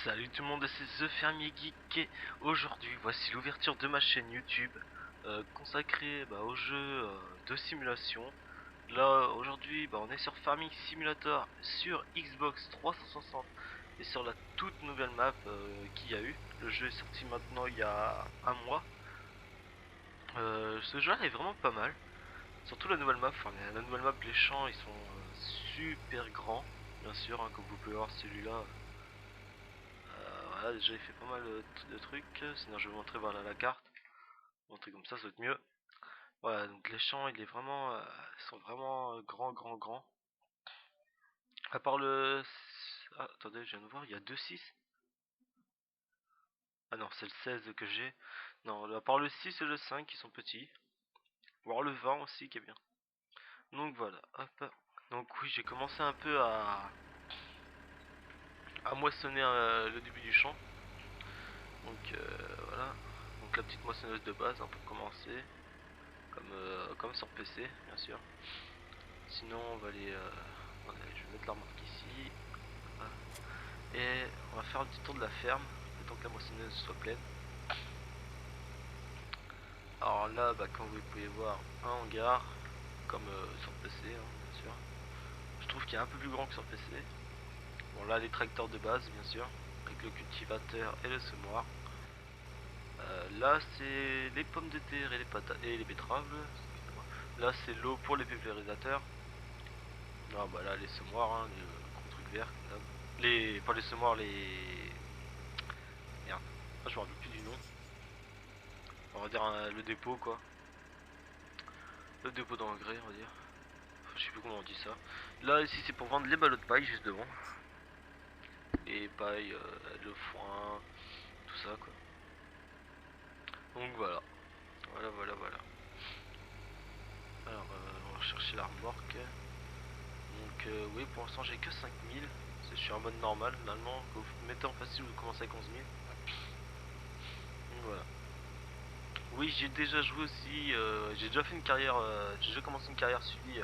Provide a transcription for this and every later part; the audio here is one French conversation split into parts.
Salut tout le monde, c'est The Fermier Geek et aujourd'hui voici l'ouverture de ma chaîne YouTube consacrée aux jeux de simulation. Là aujourd'hui on est sur Farming Simulator sur Xbox 360 et sur la toute nouvelle map qu'il y a eu. Le jeu est sorti maintenant il y a un mois. Ce jeu là est vraiment pas mal, surtout la nouvelle map. Enfin, la nouvelle map, les champs ils sont super grands bien sûr, hein, comme vous pouvez voir celui-là. Voilà, déjà il fait pas mal de trucs, sinon je vais vous montrer voilà la carte, montrer comme ça va être mieux. Voilà, donc les champs il est vraiment, ils sont vraiment grands. À part le... Ah, attendez, je viens de voir, il y a 2-6. Ah non, c'est le 16 que j'ai. Non, à part le 6 et le 5 qui sont petits. Voir le 20 aussi qui est bien. Donc voilà, hop. Donc oui, j'ai commencé un peu à moissonner le début du champ. Donc voilà, donc la petite moissonneuse de base hein, pour commencer. Comme sur PC bien sûr. Sinon on va aller je vais mettre la remarque ici. Voilà. Et on va faire un petit tour de la ferme le temps que la moissonneuse soit pleine. Alors là comme vous pouvez voir un hangar comme sur PC hein, bien sûr. Je trouve qu'il est un peu plus grand que sur PC. Bon là les tracteurs de base bien sûr, avec le cultivateur et le semoir. Là c'est les pommes de terre et les patates et les betteraves. Là c'est l'eau pour les pulvérisateurs. Ah bah là les semoirs hein, le gros truc vert là. Les. Pas les semoirs, les. Merde. Ah, je me rappelle plus du nom. On va dire le dépôt quoi. Le dépôt d'engrais on va dire. Je sais plus comment on dit ça. Là ici c'est pour vendre les ballots de paille juste devant. Et paille, le foin, tout ça quoi. Donc voilà. Voilà. Alors on va chercher la remorque. Donc oui pour l'instant j'ai que 5000. Je suis en mode normal. Normalement quand vous mettez en facile vous commencez avec 11 000. Donc voilà. Oui, j'ai déjà joué aussi, j'ai déjà fait une carrière, j'ai déjà commencé une carrière suivie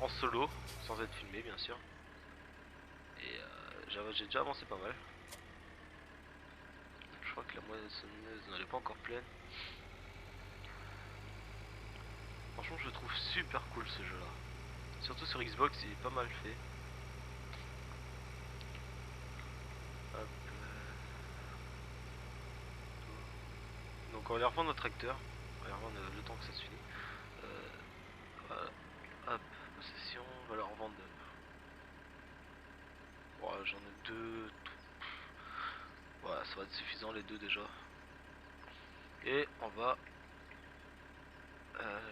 en solo, sans être filmé bien sûr. Et j'ai déjà avancé pas mal. Je crois que la moissonneuse n'est pas encore pleine. Franchement, je le trouve super cool ce jeu là. Surtout sur Xbox, il est pas mal fait. Hop, donc on va aller revendre notre tracteur. On va aller revendre le temps que ça se finit. Voilà. Hop, possession, on va leur revendre. Ouais, j'en ai deux. Voilà, ça va être suffisant les deux déjà. Et on va...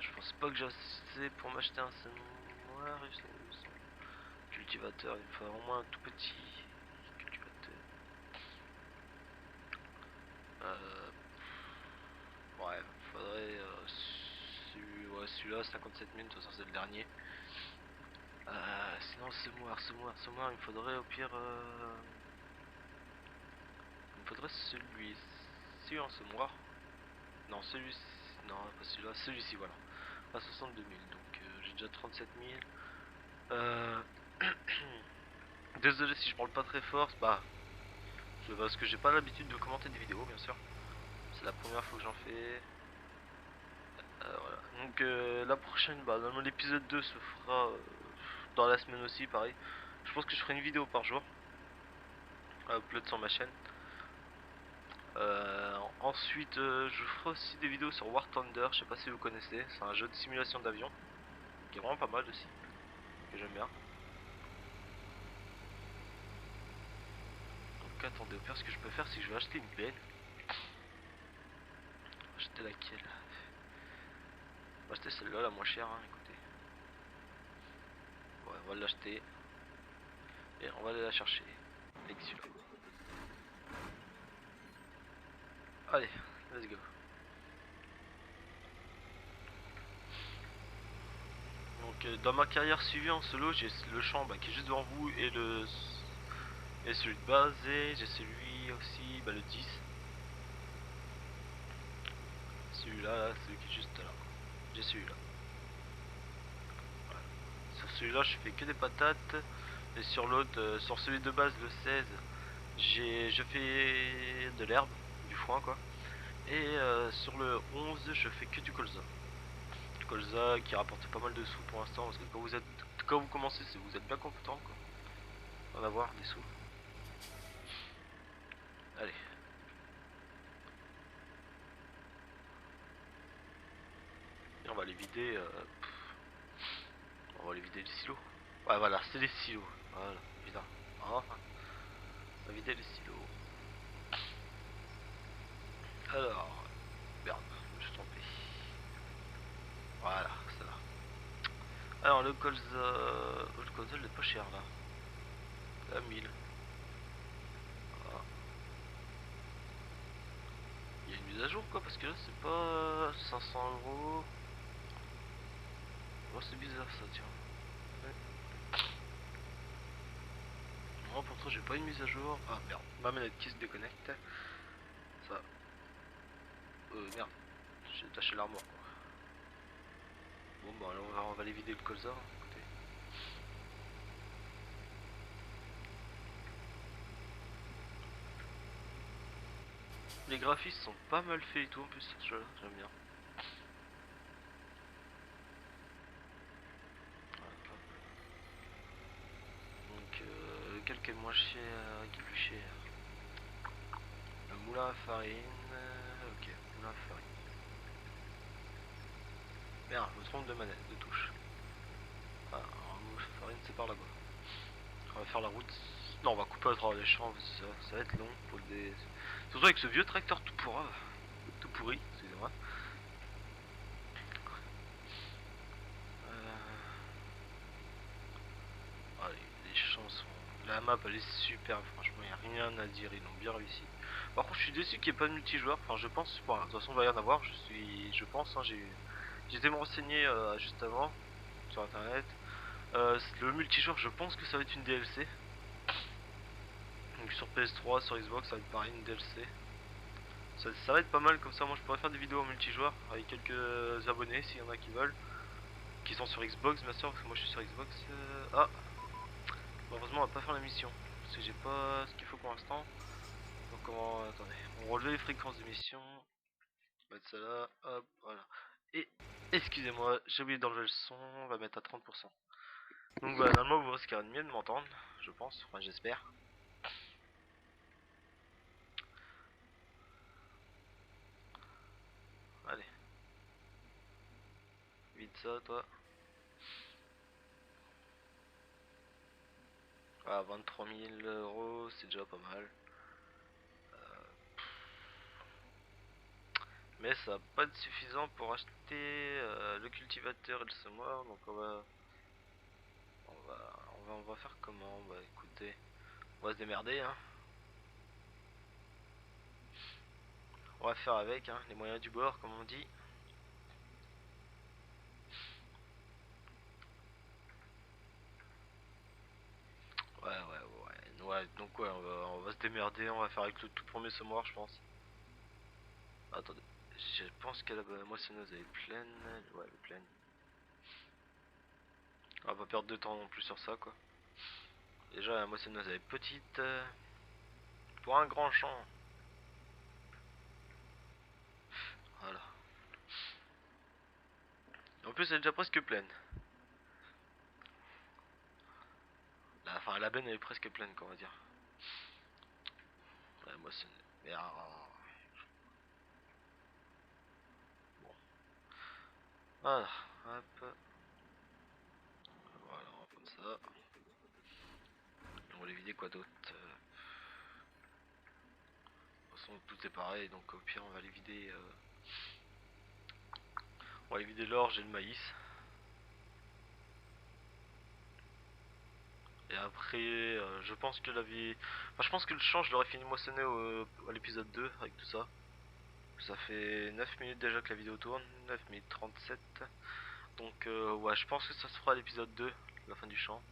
je pense pas que j'ai assez pour m'acheter un semoir. Cultivateur, il me faut au moins un tout petit cultivateur. Ouais, faudrait... celui-là, 57 000, de toute façon c'est le dernier. Sinon semoir, il me faudrait au pire... il me faudrait celui-ci en semoir. Non, celui-ci... Non, pas celui-là, celui-ci, voilà. À 62 000, donc j'ai déjà 37 000. Désolé si je parle pas très fort, parce que j'ai pas l'habitude de commenter des vidéos, bien sûr. C'est la première fois que j'en fais. Voilà. Donc la prochaine, dans l'épisode 2 se fera dans la semaine aussi, pareil. Je pense que je ferai une vidéo par jour, upload sur ma chaîne. Ensuite, je ferai aussi des vidéos sur War Thunder, je sais pas si vous connaissez, c'est un jeu de simulation d'avion, qui est vraiment pas mal aussi, que j'aime bien. Donc attendez, au pire ce que je peux faire c'est que je vais acheter une benne. Acheter laquelle? On va acheter celle-là, la moins chère, hein, écoutez. Ouais, on va l'acheter. Et on va aller la chercher. Avec celui-là. Allez, let's go. Donc dans ma carrière suivie en solo, j'ai le champ qui est juste devant vous et celui de base, et j'ai celui aussi, le 10. Celui-là, celui qui est juste là. J'ai celui-là. Voilà. Sur celui-là, je fais que des patates. Et sur l'autre, sur celui de base, le 16, je fais de l'herbe, du foin quoi. Et sur le 11, je fais que du colza. Du colza qui rapporte pas mal de sous pour l'instant, parce que quand vous commencez, vous êtes bien compétent quoi. En avoir des sous. Allez. Et on va les vider. On va les vider les silos. Ouais voilà, c'est les silos. Voilà, putain. Enfin, on va vider les silos. Alors, merde, je me suis trompé. Voilà, ça va. Alors le colza il est pas cher là. À 1000. Ah. Il y a une mise à jour quoi, parce que là c'est pas 500 €. Oh c'est bizarre ça tiens. Ouais. Moi pourtant j'ai pas une mise à jour. Ah merde, ma manette qui se déconnecte. Ça. Merde, j'ai taché l'armoire quoi. Bon bah là on va aller vider le colza, hein, écoutez. Les graphismes sont pas mal faits et tout en plus ce jeu là, j'aime bien. Voilà, donc lequel qui est le moins cher, qui est le plus cher? Le moulin à farine, ok, moulin à farine. Merde, je me trompe de manette, de touche. Ah, alors, moulin à farine c'est par là-bas. On va faire la route. Non, on va couper à travers les champs, ça va être long pour des... Surtout avec ce vieux tracteur tout pourri, excusez-moi. Ah, les champs sont... La map elle est super, franchement, il n'y a rien à dire, ils l'ont bien réussi. Par contre, je suis déçu qu'il n'y ait pas de multijoueur, enfin je pense, bon, de toute façon, il va y en avoir, je pense, hein, j'ai été me renseigner juste avant, sur internet. Le multijoueur, je pense que ça va être une DLC. Donc sur PS3, sur Xbox, ça va être pareil, une DLC. Ça va être pas mal comme ça, moi je pourrais faire des vidéos en multijoueur avec quelques abonnés s'il y en a qui veulent. Qui sont sur Xbox bien sûr, parce que moi je suis sur Xbox. Ah, malheureusement on va pas faire la mission. Parce que j'ai pas ce qu'il faut pour l'instant. Donc comment, attendez, on va relever les fréquences d'émission. On va mettre ça là, hop, voilà. Et, excusez-moi, j'ai oublié d'enlever le son, on va mettre à 30%. Donc voilà, normalement vous risquerez de mieux de m'entendre, je pense, enfin j'espère. Allez. Vite ça toi. Ah, 23 000 €, c'est déjà pas mal. Mais ça va pas être suffisant pour acheter le cultivateur et le semoir, donc on va faire comment? Bah écoutez, on va se démerder hein. On va faire avec hein, les moyens du bord comme on dit. Ouais, donc ouais, on va se démerder, on va faire avec le tout premier semoir je pense. Attendez, je pense que la moissonneuse elle est pleine. Ouais, elle est pleine. On va pas perdre de temps non plus sur ça quoi. Déjà la moissonneuse elle est petite. Pour un grand champ. Voilà. En plus elle est déjà presque pleine. Enfin la benne elle est presque pleine quoi on va dire. La moissonneuse. Merde. Bon. Voilà. Hop. Voilà, on va prendre ça. On va les vider quoi d'autre. De toute façon tout est pareil donc au pire on va les vider. On va les vider l'orge et le maïs. Et après je pense que la vie. Enfin je pense que le champ je l'aurais fini moissonner à l'épisode 2 avec tout ça. Ça fait 9 minutes déjà que la vidéo tourne, 9 minutes 37. Donc ouais je pense que ça se fera à l'épisode 2, la fin du champ.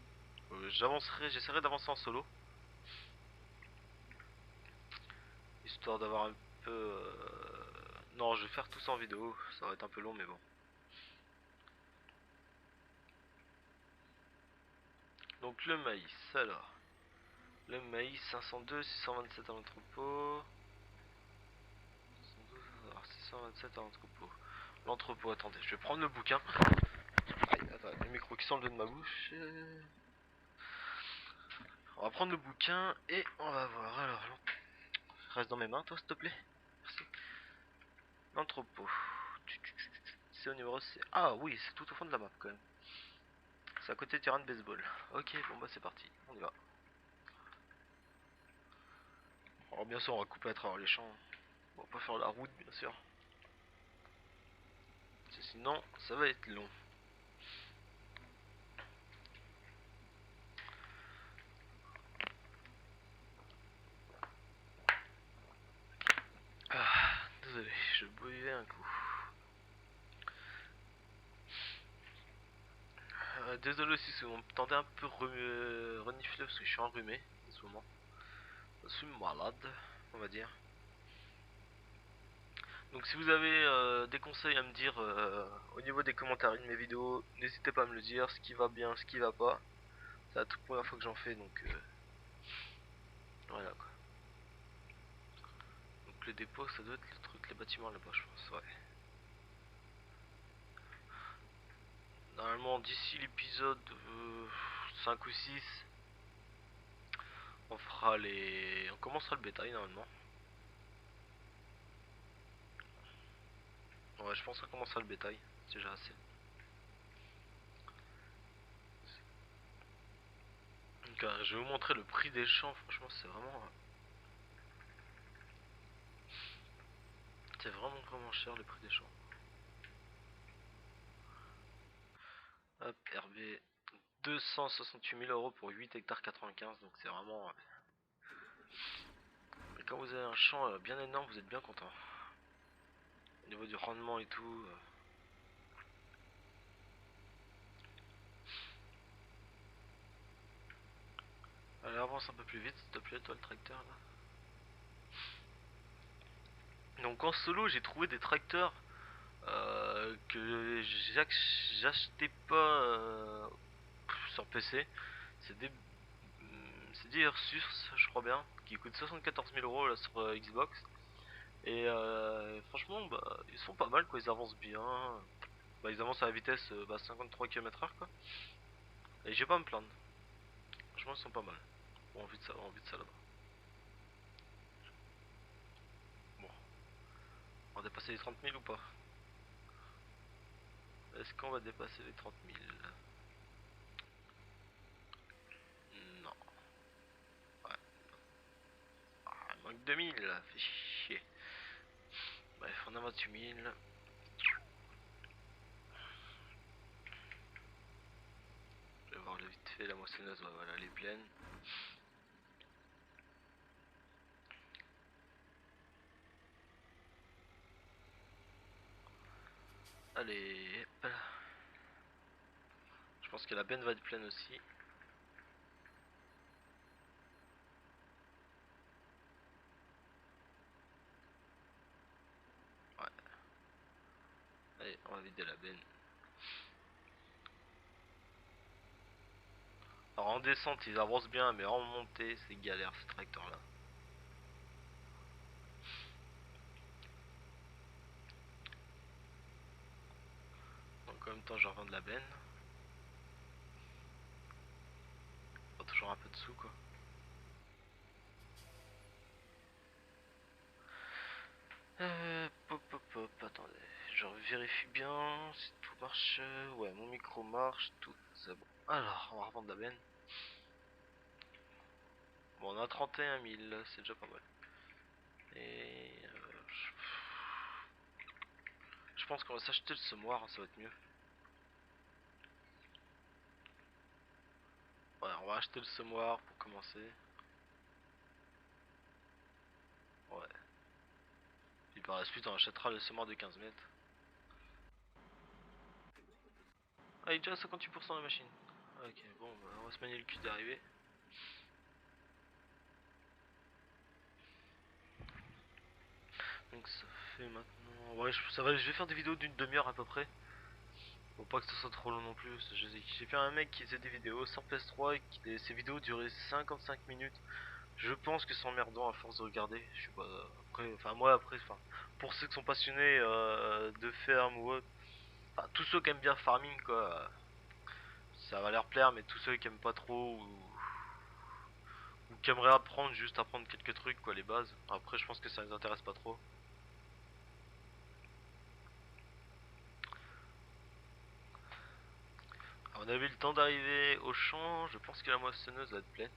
J'essaierai d'avancer en solo. Histoire d'avoir un peu... Non je vais faire tout ça en vidéo, ça va être un peu long mais bon. Donc le maïs, alors. Le maïs 502, 627 à l'entrepôt. 612, alors 627 à l'entrepôt. L'entrepôt, attendez, je vais prendre le bouquin. Aïe, attends, le micro qui sort de ma bouche. On va prendre le bouquin et on va voir. Alors, reste dans mes mains, toi, s'il te plaît. Merci. L'entrepôt. C'est au numéro C. Ah oui, c'est tout au fond de la map quand même. C'est à côté du terrain de baseball. Ok, bon bah c'est parti, on y va. Alors bien sûr, on va couper à travers les champs. On va pas faire la route, bien sûr. Parce que sinon, ça va être long. Ah, désolé, je buvais un coup. Désolé aussi si vous m'entendez un peu renifler parce que je suis enrhumé en ce moment. Je suis malade, on va dire. Donc si vous avez des conseils à me dire au niveau des commentaires de mes vidéos, n'hésitez pas à me le dire, ce qui va bien, ce qui va pas. C'est la toute première fois que j'en fais, donc voilà quoi. Donc le dépôt, ça doit être le truc, les bâtiments là-bas, je pense, ouais. Normalement, d'ici l'épisode 5 ou 6, on fera les... On commencera le bétail normalement. Ouais, je pense qu'on commencera le bétail, c'est déjà assez. Donc, je vais vous montrer le prix des champs, franchement c'est vraiment... C'est vraiment cher le prix des champs. Hop, RB, 268 000 euros pour 8 hectares 95, donc c'est vraiment... Et quand vous avez un champ bien énorme, vous êtes bien content. Au niveau du rendement et tout... Allez, avance un peu plus vite s'il te plaît, toi le tracteur là. Donc en solo, j'ai trouvé des tracteurs que j'achetais pas sur PC. C'est des c'est des Ursus, je crois bien, qui coûtent 74 000 euros là sur Xbox. Et franchement, bah, ils sont pas mal quoi, ils avancent bien. Bah, ils avancent à la vitesse 53 km/h quoi. Et j'ai pas à me plaindre. Franchement, ils sont pas mal. Bon, on vit de ça là-bas. Bon, on va dépasser les 30 000 ou pas? Est-ce qu'on va dépasser les 30 000? Non. Ouais. Ah, il manque 2000, fait chier. Bref, on a 28 000. Je vais voir le vite fait, la moissonneuse, ouais, voilà, elle est pleine. Allez, hop. Je pense que la benne va être pleine aussi. Ouais. Allez, on va vider la benne. Alors en descente, ils avancent bien, mais en montée, c'est galère ce tracteur là. Donc en même temps, je revends de la benne. Pas toujours un peu de sous quoi. Pop pop pop, attendez, je vérifie bien si tout marche. Ouais, mon micro marche, tout c'est bon. Alors, on va revendre la benne. Bon, on a 31 000, c'est déjà pas mal. Et je pense qu'on va s'acheter le semoir, hein, ça va être mieux. Ouais, on va acheter le semoir pour commencer. Ouais. Puis par la suite, on achètera le semoir de 15 mètres. Ah, il est déjà à 58% la machine. Ok, bon, bah, on va se manier le cul d'arriver. Donc ça fait maintenant... Ouais, ça va, je vais faire des vidéos d'une demi-heure à peu près. Faut pas que ce soit trop long non plus. J'ai vu un mec qui faisait des vidéos sur PS3 et ses vidéos duraient 55 minutes. Je pense que c'est emmerdant à force de regarder. Je sais pas. Après, enfin moi après, enfin pour ceux qui sont passionnés de ferme ou autre, enfin tous ceux qui aiment bien farming quoi, ça va leur plaire. Mais tous ceux qui aiment pas trop ou qui aimeraient apprendre juste apprendre quelques trucs quoi, les bases. Après je pense que ça les intéresse pas trop. Alors, on avait eu le temps d'arriver au champ. Je pense que la moissonneuse va être pleine.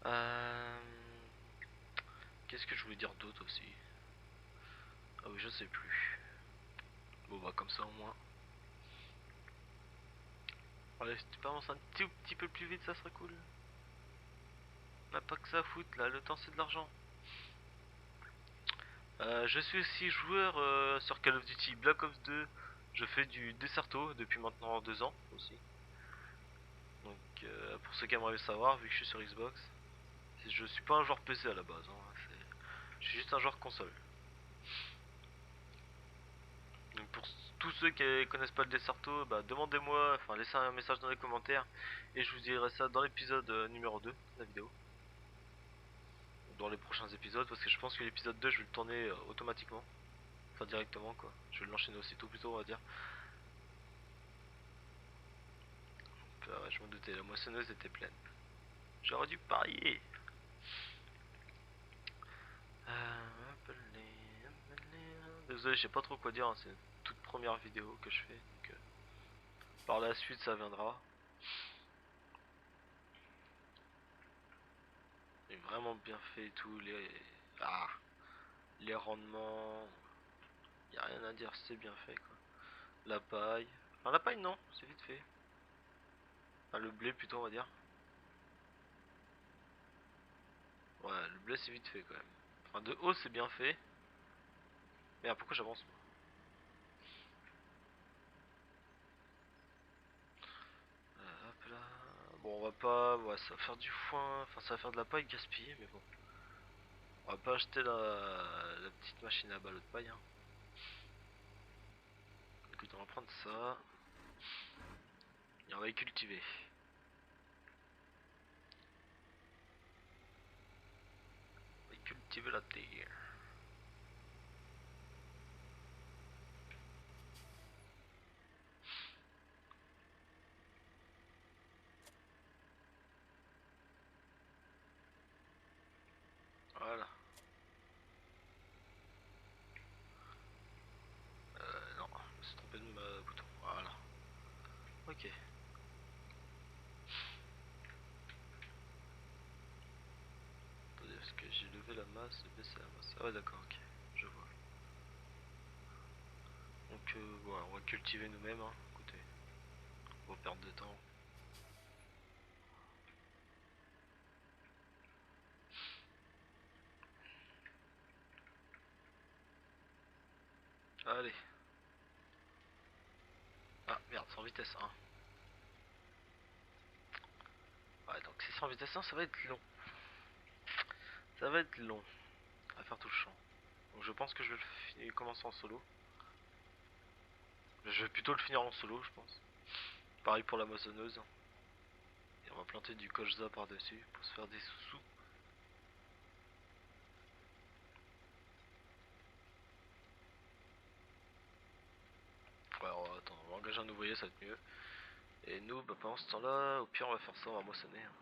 Euh... Qu'est-ce que je voulais dire d'autre aussi? Ah oui, je sais plus. Bon bah comme ça au moins. Allez, si tu peux avancer un petit peu plus vite, ça serait cool. On n'a pas que ça à foutre là, le temps c'est de l'argent. Je suis aussi joueur sur Call of Duty Black Ops 2. Je fais du Desserto depuis maintenant 2 ans aussi. Donc pour ceux qui aimeraient le savoir, vu que je suis sur Xbox, je suis pas un joueur PC à la base. Hein, je suis juste un joueur console. Donc pour tous ceux qui connaissent pas le Desserto, bah demandez-moi, enfin laissez un message dans les commentaires et je vous dirai ça dans l'épisode numéro 2 de la vidéo. Dans les prochains épisodes, parce que je pense que l'épisode 2 je vais le tourner automatiquement. Enfin directement quoi. Je vais l'enchaîner aussitôt plutôt on va dire. Ouais, je m'en doutais, la moissonneuse était pleine. J'aurais dû parier. Désolé, je sais pas trop quoi dire, hein, c'est une toute première vidéo que je fais. Donc, par la suite, ça viendra. C'est vraiment bien fait et tout. Les rendements. Y a rien à dire, c'est bien fait quoi. La paille. Enfin, la paille, non, c'est vite fait. Enfin, le blé plutôt, on va dire. Ouais, le blé, c'est vite fait quand même. Enfin, de haut, c'est bien fait. Mais pourquoi j'avance moi? Hop là. Bon, on va pas. Ouais, ça va faire du foin. Enfin, ça va faire de la paille gaspillée, mais bon. On va pas acheter la petite machine à ballots de paille. Hein. Écoute, on va prendre ça. Et on va y cultiver. On va y cultiver la terre. Voilà. Non, je me suis trompé de bouton. Voilà. Ok. Attendez, est-ce que j'ai levé la masse, baissé la masse? Ah ouais, d'accord, ok. Je vois. Donc voilà, on va cultiver nous-mêmes. Hein. Écoutez, on va perdre de temps. Allez. Ah merde, sans vitesse 1. Ouais, donc si sans vitesse 1, ça va être long. Ça va être long à faire tout le champ. Donc je pense que je vais commencer en solo. Je vais plutôt le finir en solo, je pense. Pareil pour la moissonneuse. Et on va planter du colza par-dessus pour se faire des sous-sous. Ouais, attends, on va engager un ouvrier, ça va être mieux. Et nous, bah, pendant ce temps-là, au pire, on va faire ça, on va moissonner. Hein.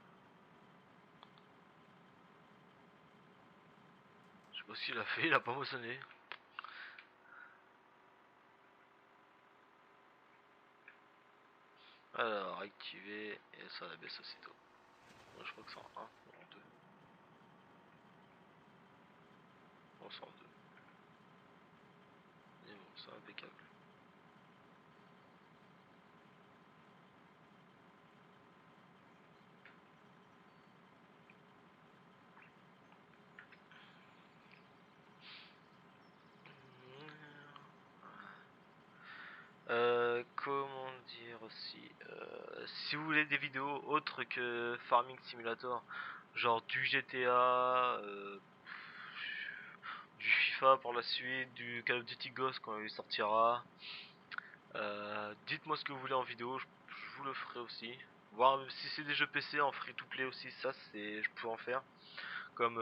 Je sais pas s'il a fait, il a pas moissonné. Alors, activer, et ça la baisse aussitôt. Moi, je crois que c'est en 1 ou en 2. On sort en 2. Et bon, c'est impeccable. Comment dire aussi si vous voulez des vidéos autres que Farming Simulator, genre du GTA, du FIFA par la suite, du Call of Duty Ghost quand il sortira. Dites-moi ce que vous voulez en vidéo, je vous le ferai aussi. Voir si c'est des jeux PC en free to play aussi, ça c'est, je peux en faire. Comme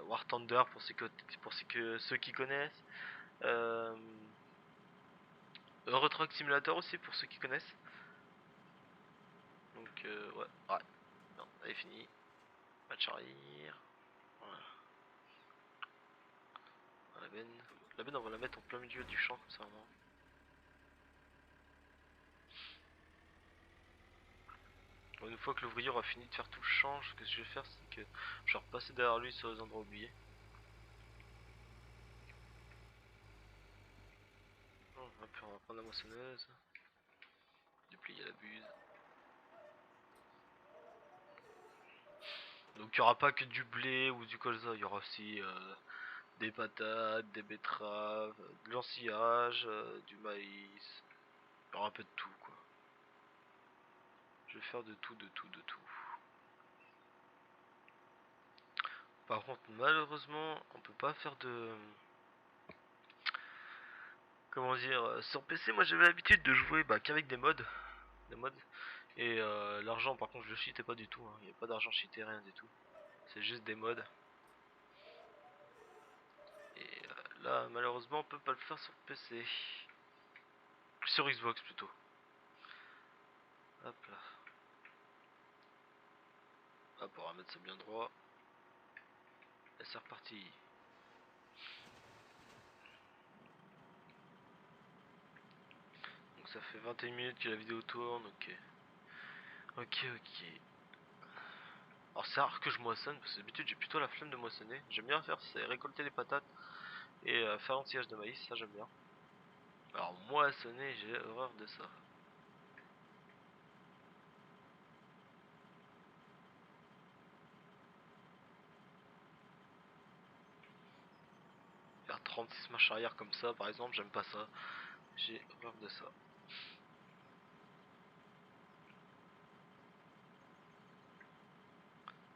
War Thunder ceux qui connaissent. Euh, Euro Truck Simulator aussi pour ceux qui connaissent. Donc ouais. Non, elle est finie. Match arrière. Voilà. La benne. La benne on va la mettre en plein milieu du champ comme ça vraiment. Bon, une fois que l'ouvrier aura fini de faire tout le champ, ce que je vais faire c'est que je vais repasser derrière lui sur les endroits oubliés. Hop, on va prendre la moissonneuse. Déplier la buse. Donc il n'y aura pas que du blé ou du colza, il y aura aussi des patates, des betteraves, de l'ensilage, du maïs. Il y aura un peu de tout quoi. Je vais faire de tout, de tout, de tout. Par contre malheureusement on peut pas faire de... Comment dire, sur PC moi j'avais l'habitude de jouer qu'avec des mods. Et l'argent par contre je le cheatais pas du tout, hein. Il n'y a pas d'argent cheaté, rien du tout. C'est juste des mods. Et là malheureusement on peut pas le faire sur PC. Sur Xbox plutôt. Hop là. Hop, on va mettre ça bien droit. Et c'est reparti. Donc ça fait 21 minutes que la vidéo tourne, ok. Ok. Alors c'est rare que je moissonne, parce que d'habitude j'ai plutôt la flemme de moissonner. J'aime bien faire, c'est récolter les patates et faire l'anti-âge de maïs, ça j'aime bien. Alors moissonner, j'ai horreur de ça. Faire 36 marches arrière comme ça par exemple, j'aime pas ça. J'ai horreur de ça.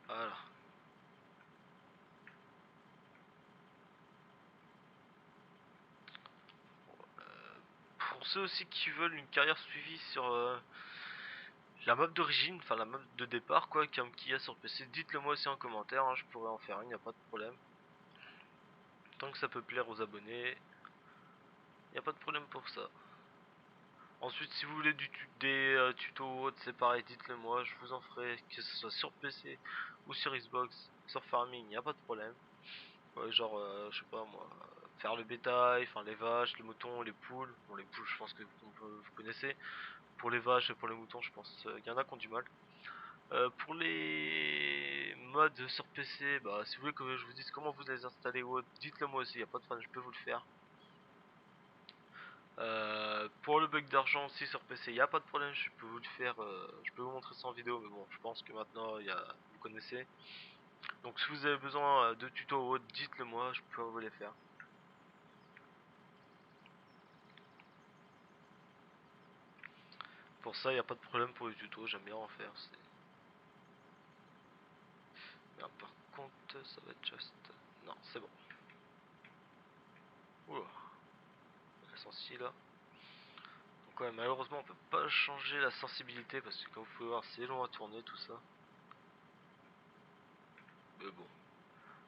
Voilà. Pour ceux aussi qui veulent une carrière suivie sur la map d'origine, enfin la map de départ quoi, comme qu'il y a sur PC, dites-le moi aussi en commentaire, hein, je pourrais en faire une, y a pas de problème. Tant que ça peut plaire aux abonnés, y a pas de problème pour ça. Ensuite, si vous voulez des tutos ou autres, c'est pareil, dites-le moi, je vous en ferai, que ce soit sur PC ou sur Xbox, sur Farming, y a pas de problème. Ouais, genre, je sais pas moi, faire le bétail, enfin les vaches, les moutons, les poules. Bon, les poules, je pense que vous connaissez. Pour les vaches et pour les moutons, je pense qu'il y en a qui ont du mal. Pour les mods sur PC, si vous voulez que je vous dise comment vous les installer ou autre, dites-le moi aussi, y a pas de problème, je peux vous le faire. Pour le bug d'argent aussi sur PC, il n'y a pas de problème, je peux vous le faire, je peux vous montrer ça en vidéo, mais bon, je pense que maintenant vous connaissez. Donc si vous avez besoin de tutos ou autre, dites-le moi, je peux vous les faire. Pour ça, il n'y a pas de problème pour les tutos, j'aime bien en faire. Mais par contre, ça va être juste... Non, c'est bon. Oula, la sensi là. Donc ouais, malheureusement, on peut pas changer la sensibilité parce que comme vous pouvez voir, c'est long à tourner tout ça. Mais bon.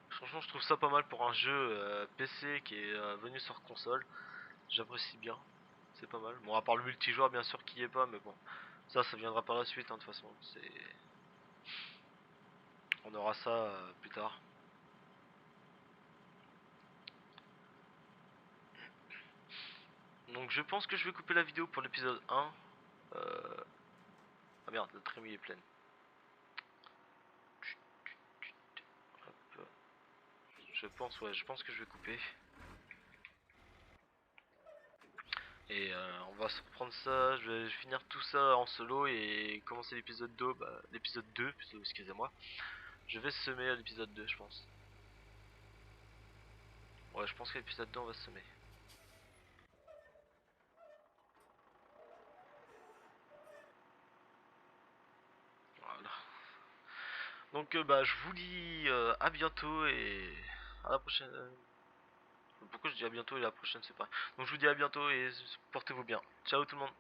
Franchement, je trouve ça pas mal pour un jeu PC qui est venu sur console. J'apprécie bien. C'est pas mal. Bon, à part le multijoueur, bien sûr, qui y est pas, mais bon. Ça viendra par la suite, hein, de toute façon. On aura ça plus tard. Donc, je pense que je vais couper la vidéo pour l'épisode 1. Ah merde, la trémie est pleine. Hop. Je pense que je vais couper. Et on va se reprendre ça, je vais finir tout ça en solo et commencer l'épisode 2, l'épisode 2, excusez-moi. Je vais semer à l'épisode 2 je pense. Ouais, je pense qu'à l'épisode 2 on va semer. Voilà. Donc bah je vous dis à bientôt et à la prochaine. Pourquoi je dis à bientôt et à la prochaine, c'est pas. Donc je vous dis à bientôt et portez-vous bien. Ciao tout le monde.